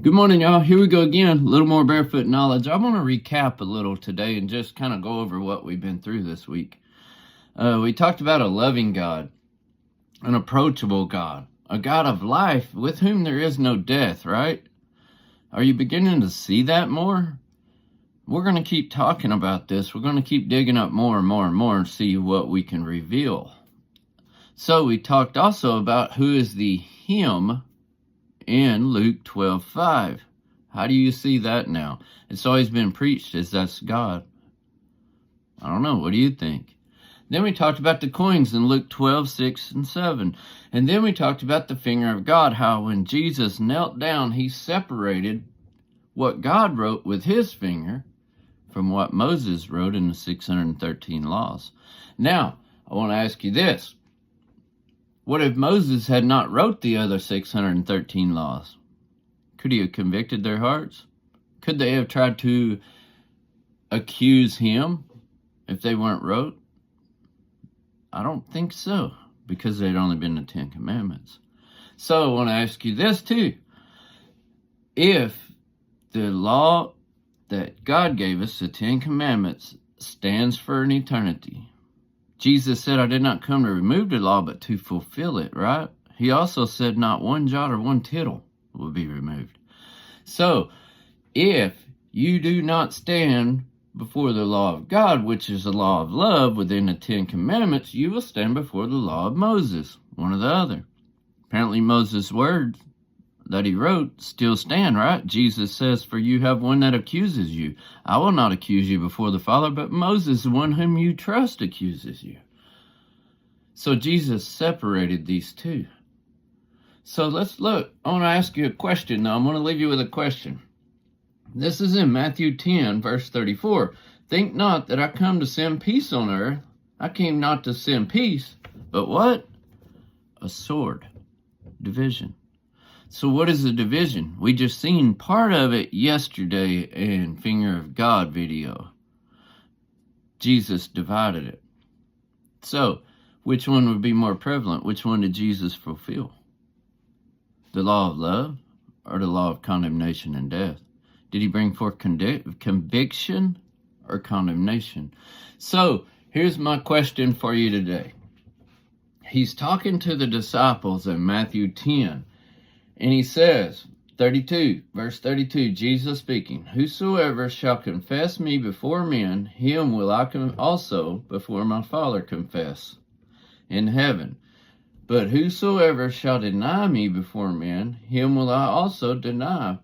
Good morning, y'all. Here we go again. A little more barefoot knowledge. I want to recap a little today and just kind of go over what we've been through this week. We talked about a loving God, an approachable God, a God of life with whom there is no death, right? Are you beginning to see that more? We're going to keep talking about this. We're going to keep digging up more and more and more and see what we can reveal. So we talked also about who is the Him in Luke 12:5. How do you see that now? It's always been preached as that's God. I don't know. What do you think? Then we talked about the coins in Luke 12:6 and 7. And then we talked about the finger of God, how when Jesus knelt down, he separated what God wrote with his finger from what Moses wrote in the 613 laws. Now, I want to ask you this. What if Moses had not wrote the other 613 laws? Could he have convicted their hearts? Could they have tried to accuse him if they weren't wrote? I don't think so, because they'd only been the 10 Commandments. So I want to ask you this too. If the law that God gave us, the 10 Commandments, stands for an eternity, Jesus said, I did not come to remove the law, but to fulfill it, right? He also said not one jot or one tittle will be removed. So, if you do not stand before the law of God, which is the law of love within the 10 Commandments, you will stand before the law of Moses, one or the other. Apparently Moses' words that he wrote still stand, right? Jesus says, for you have one that accuses you. I will not accuse you before the Father, but Moses, the one whom you trust, accuses you. So Jesus separated these two. So let's look. I want to ask you a question now. I'm going to leave you with a question. This is in Matthew 10, verse 34. Think not that I come to send peace on earth. I came not to send peace, but what? A sword. Division. So what is a division? We just seen part of it yesterday in Finger of God video. Jesus divided it. So, which one would be more prevalent? Which one did Jesus fulfill? The law of love or the law of condemnation and death? Did he bring forth conviction or condemnation? So, here's my question for you today. He's talking to the disciples in Matthew 10. And he says, 32, verse 32, Jesus speaking, whosoever shall confess me before men, him will I also before my Father confess in heaven. But whosoever shall deny me before men, him will I also deny